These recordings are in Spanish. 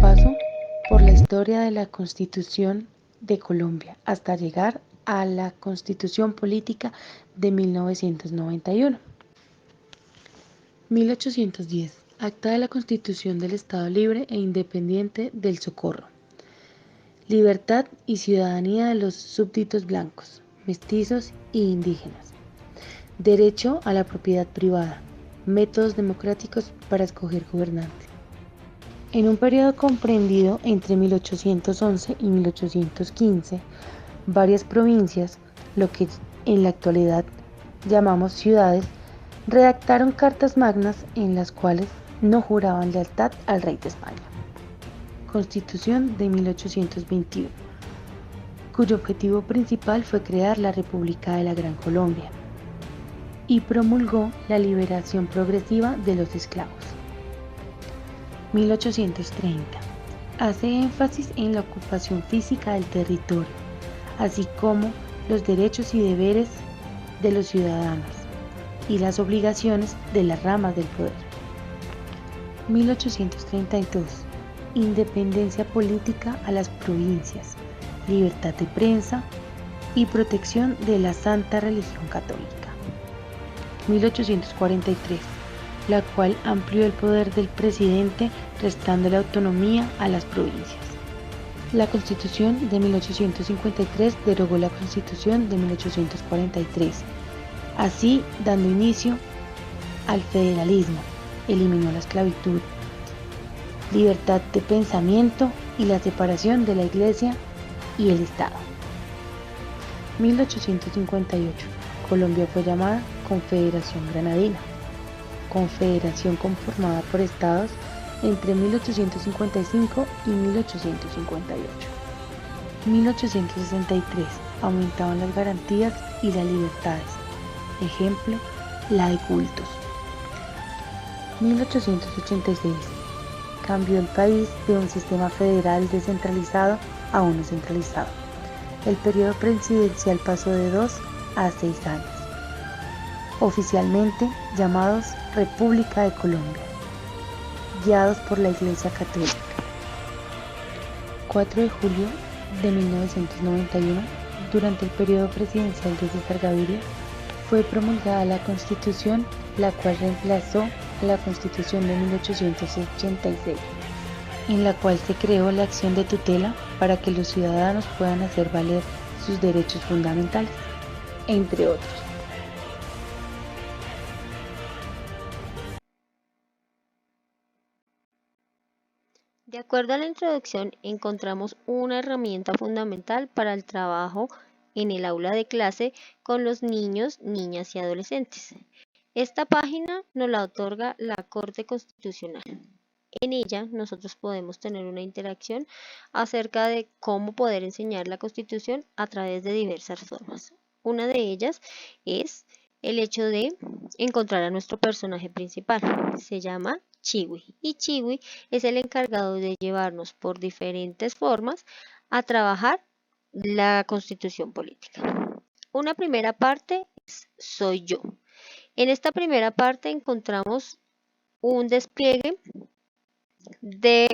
paso por la historia de la Constitución de Colombia hasta llegar a la Constitución Política de 1991. 1810. Acta de la Constitución del Estado Libre e Independiente del Socorro. Libertad y ciudadanía de los súbditos blancos, mestizos e indígenas. Derecho a la propiedad privada. Métodos democráticos para escoger gobernante. En un periodo comprendido entre 1811 y 1815, varias provincias, lo que en la actualidad llamamos ciudades, redactaron cartas magnas en las cuales no juraban lealtad al rey de España. Constitución de 1821, cuyo objetivo principal fue crear la República de la Gran Colombia y promulgó la liberación progresiva de los esclavos. 1830. Hace énfasis en la ocupación física del territorio, así como los derechos y deberes de los ciudadanos y las obligaciones de las ramas del poder. 1832. Independencia política a las provincias, libertad de prensa y protección de la Santa Religión Católica. 1843. La cual amplió el poder del presidente, restando la autonomía a las provincias. La Constitución de 1853 derogó la Constitución de 1843, así dando inicio al federalismo, eliminó la esclavitud, libertad de pensamiento y la separación de la Iglesia y el Estado. 1858. Colombia fue llamada Confederación Granadina, confederación conformada por estados entre 1855 y 1858. 1863. Aumentaban las garantías y las libertades. Ejemplo, la de cultos. 1886. Cambió el país de un sistema federal descentralizado a uno centralizado. El periodo presidencial pasó de 2 a 6 años. Oficialmente llamados República de Colombia, guiados por la Iglesia Católica. 4 de julio de 1991, durante el periodo presidencial de César Gaviria, fue promulgada la Constitución, la cual reemplazó la Constitución de 1886, en la cual se creó la acción de tutela para que los ciudadanos puedan hacer valer sus derechos fundamentales, entre otros. De acuerdo a la introducción, encontramos una herramienta fundamental para el trabajo en el aula de clase con los niños, niñas y adolescentes. Esta página nos la otorga la Corte Constitucional. En ella nosotros podemos tener una interacción acerca de cómo poder enseñar la Constitución a través de diversas formas. Una de ellas es el hecho de encontrar a nuestro personaje principal. Se llama Chiwi y Chiwi es el encargado de llevarnos por diferentes formas a trabajar la Constitución política. Una primera parte es Soy yo. En esta primera parte encontramos un despliegue de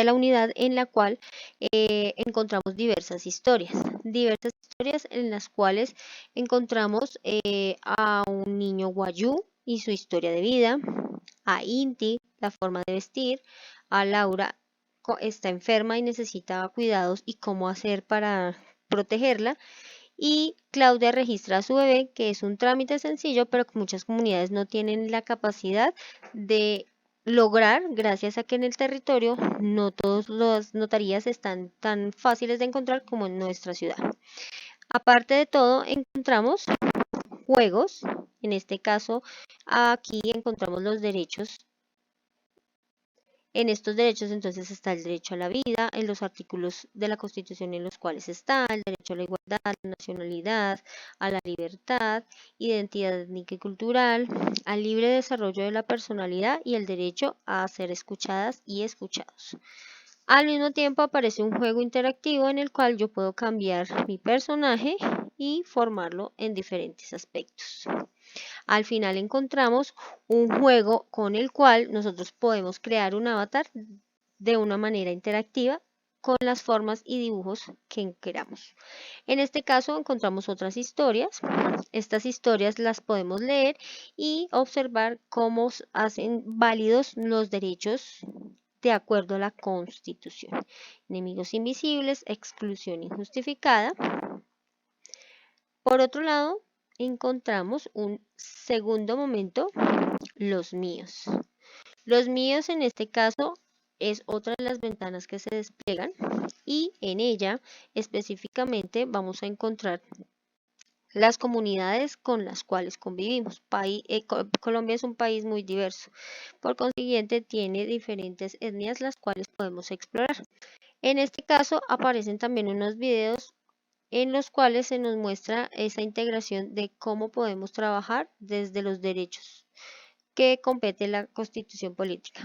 la unidad en la cual encontramos diversas historias en las cuales encontramos a un niño guayú y su historia de vida, a Inti, la forma de vestir, a Laura está enferma y necesita cuidados y cómo hacer para protegerla, y Claudia registra a su bebé, que es un trámite sencillo, pero que muchas comunidades no tienen la capacidad de lograr, gracias a que en el territorio no todas las notarías están tan fáciles de encontrar como en nuestra ciudad. Aparte de todo, encontramos juegos. En este caso, aquí encontramos los derechos. En estos derechos entonces está el derecho a la vida, en los artículos de la Constitución en los cuales está el derecho a la igualdad, a la nacionalidad, a la libertad, identidad étnica y cultural, al libre desarrollo de la personalidad y el derecho a ser escuchadas y escuchados. Al mismo tiempo aparece un juego interactivo en el cual yo puedo cambiar mi personaje y formarlo en diferentes aspectos. Al final encontramos un juego con el cual nosotros podemos crear un avatar de una manera interactiva con las formas y dibujos que queramos. En este caso encontramos otras historias. Estas historias las podemos leer y observar cómo hacen válidos los derechos de acuerdo a la Constitución. Enemigos invisibles, exclusión injustificada. Por otro lado, encontramos un segundo momento, los míos. Los míos en este caso es otra de las ventanas que se despliegan y en ella específicamente vamos a encontrar las comunidades con las cuales convivimos. Colombia es un país muy diverso, por consiguiente tiene diferentes etnias las cuales podemos explorar. En este caso aparecen también unos videos en los cuales se nos muestra esa integración de cómo podemos trabajar desde los derechos que compete la Constitución política.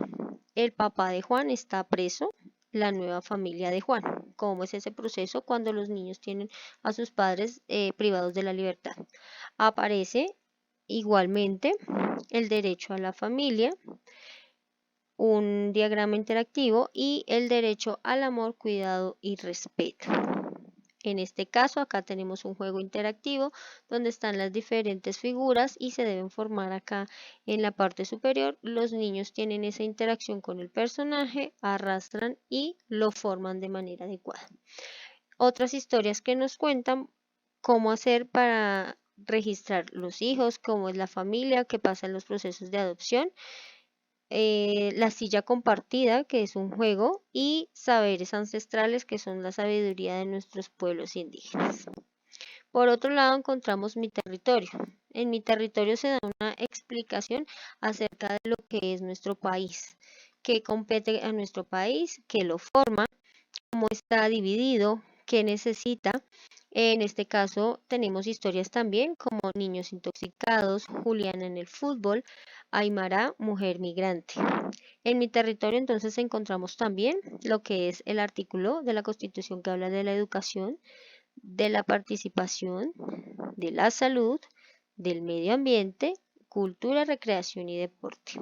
El papá de Juan está preso, la nueva familia de Juan. ¿Cómo es ese proceso cuando los niños tienen a sus padres privados de la libertad? Aparece igualmente el derecho a la familia, un diagrama interactivo y el derecho al amor, cuidado y respeto. En este caso, acá tenemos un juego interactivo donde están las diferentes figuras y se deben formar acá en la parte superior. Los niños tienen esa interacción con el personaje, arrastran y lo forman de manera adecuada. Otras historias que nos cuentan cómo hacer para registrar los hijos, cómo es la familia, qué pasa en los procesos de adopción. La silla compartida, que es un juego, y saberes ancestrales, que son la sabiduría de nuestros pueblos indígenas. Por otro lado, encontramos mi territorio. En mi territorio se da una explicación acerca de lo que es nuestro país, qué compete a nuestro país, qué lo forma, cómo está dividido, qué necesita. En este caso tenemos historias también como Niños intoxicados, Juliana en el fútbol, Aymara, mujer migrante. En mi territorio entonces encontramos también lo que es el artículo de la Constitución que habla de la educación, de la participación, de la salud, del medio ambiente, cultura, recreación y deporte.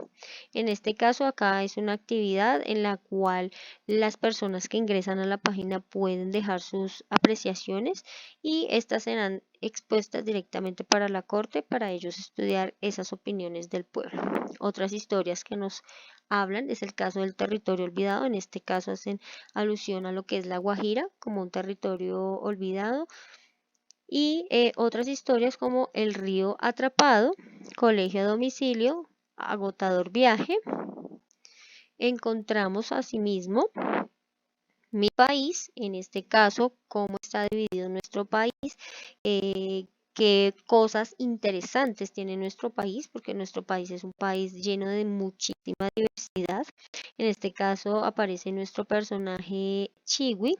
En este caso acá es una actividad en la cual las personas que ingresan a la página pueden dejar sus apreciaciones y estas serán expuestas directamente para la corte para ellos estudiar esas opiniones del pueblo. Otras historias que nos hablan es el caso del territorio olvidado. En este caso hacen alusión a lo que es la Guajira como un territorio olvidado y otras historias como El río atrapado, Colegio a domicilio, Agotador viaje. Encontramos asimismo mi país, en este caso, cómo está dividido nuestro país, qué cosas interesantes tiene nuestro país, porque nuestro país es un país lleno de muchísima diversidad. En este caso aparece nuestro personaje Chiwi,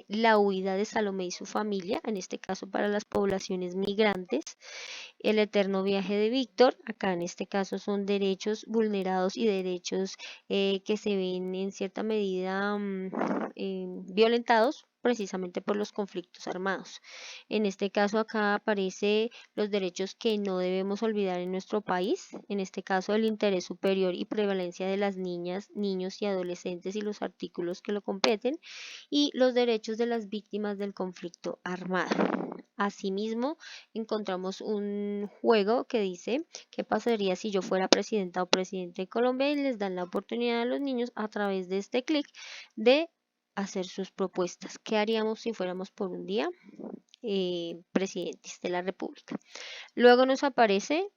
la huida de Salomé y su familia, en este caso para las poblaciones migrantes, el eterno viaje de Víctor, acá en este caso son derechos vulnerados y derechos que se ven en cierta medida violentados precisamente por los conflictos armados. En este caso acá aparece los derechos que no debemos olvidar en nuestro país, en este caso el interés superior y prevalencia de las niñas, niños y adolescentes y los artículos que lo competen y los derechos de las víctimas del conflicto armado. Asimismo, encontramos un juego que dice, ¿qué pasaría si yo fuera presidenta o presidente de Colombia? Y les dan la oportunidad a los niños a través de este clic de hacer sus propuestas. ¿Qué haríamos si fuéramos por un día presidentes de la República? Luego nos aparece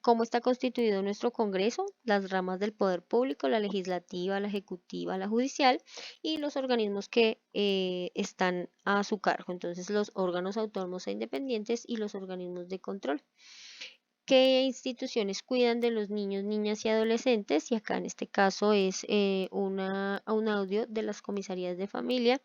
cómo está constituido nuestro Congreso, las ramas del poder público, la legislativa, la ejecutiva, la judicial y los organismos que están a su cargo. Entonces, los órganos autónomos e independientes y los organismos de control. ¿Qué instituciones cuidan de los niños, niñas y adolescentes? Y acá en este caso es un audio de las comisarías de familia.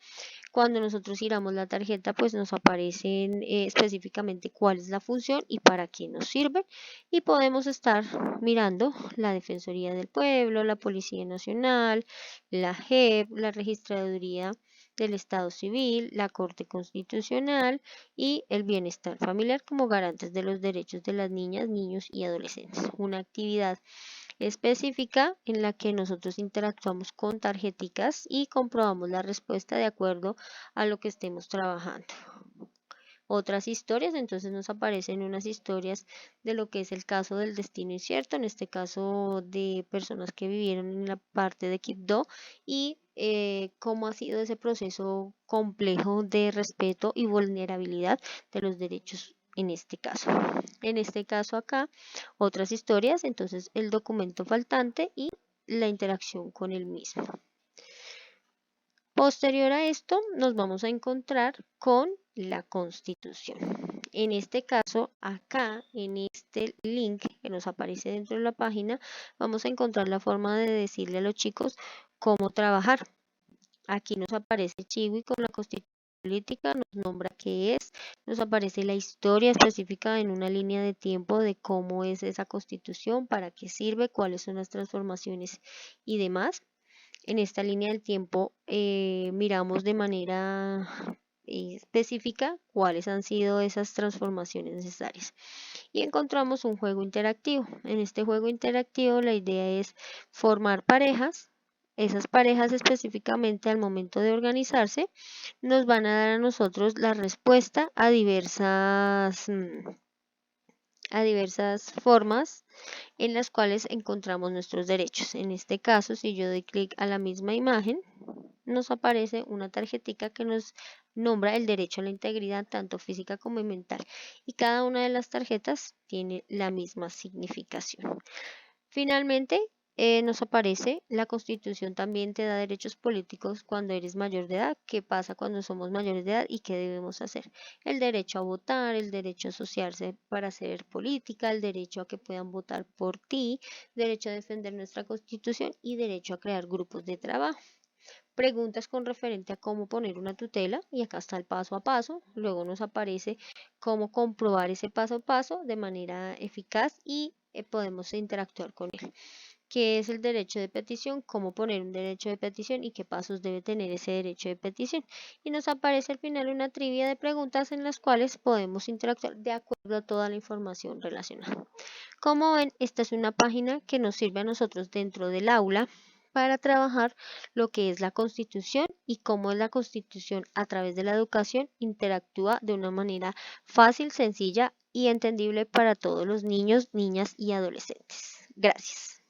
Cuando nosotros giramos la tarjeta, pues nos aparecen específicamente cuál es la función y para qué nos sirve. Y podemos estar mirando la Defensoría del Pueblo, la Policía Nacional, la JEP, la Registraduría del Estado Civil, la Corte Constitucional y el bienestar familiar como garantes de los derechos de las niñas, niños y adolescentes. Una actividad específica en la que nosotros interactuamos con tarjeticas y comprobamos la respuesta de acuerdo a lo que estemos trabajando. Otras historias, entonces nos aparecen unas historias de lo que es el caso del destino incierto, en este caso de personas que vivieron en la parte de Quibdó y cómo ha sido ese proceso complejo de respeto y vulnerabilidad de los derechos en este caso. En este caso acá, otras historias, entonces el documento faltante y la interacción con el mismo. Posterior a esto, nos vamos a encontrar con la Constitución. En este caso, acá, en este link que nos aparece dentro de la página, vamos a encontrar la forma de decirle a los chicos cómo trabajar. Aquí nos aparece Chiwi con la Constitución política, nos nombra qué es, nos aparece la historia específica en una línea de tiempo de cómo es esa Constitución, para qué sirve, cuáles son las transformaciones y demás. En esta línea del tiempo miramos de manera específica cuáles han sido esas transformaciones necesarias y encontramos un juego interactivo. En este juego interactivo la idea es formar parejas. Esas parejas específicamente al momento de organizarse nos van a dar a nosotros la respuesta a diversas formas en las cuales encontramos nuestros derechos. En este caso, si yo doy clic a la misma imagen, nos aparece una tarjetica que nos nombra el derecho a la integridad, tanto física como mental. Y cada una de las tarjetas tiene la misma significación. Finalmente, nos aparece la Constitución también te da derechos políticos cuando eres mayor de edad. ¿Qué pasa cuando somos mayores de edad y qué debemos hacer? El derecho a votar, el derecho a asociarse para hacer política, el derecho a que puedan votar por ti, derecho a defender nuestra Constitución y derecho a crear grupos de trabajo. Preguntas con referente a cómo poner una tutela y acá está el paso a paso. Luego nos aparece cómo comprobar ese paso a paso de manera eficaz y podemos interactuar con él. ¿Qué es el derecho de petición? ¿Cómo poner un derecho de petición y qué pasos debe tener ese derecho de petición? Y nos aparece al final una trivia de preguntas en las cuales podemos interactuar de acuerdo a toda la información relacionada. Como ven, esta es una página que nos sirve a nosotros dentro del aula para trabajar lo que es la Constitución y cómo la Constitución a través de la educación interactúa de una manera fácil, sencilla y entendible para todos los niños, niñas y adolescentes. Gracias.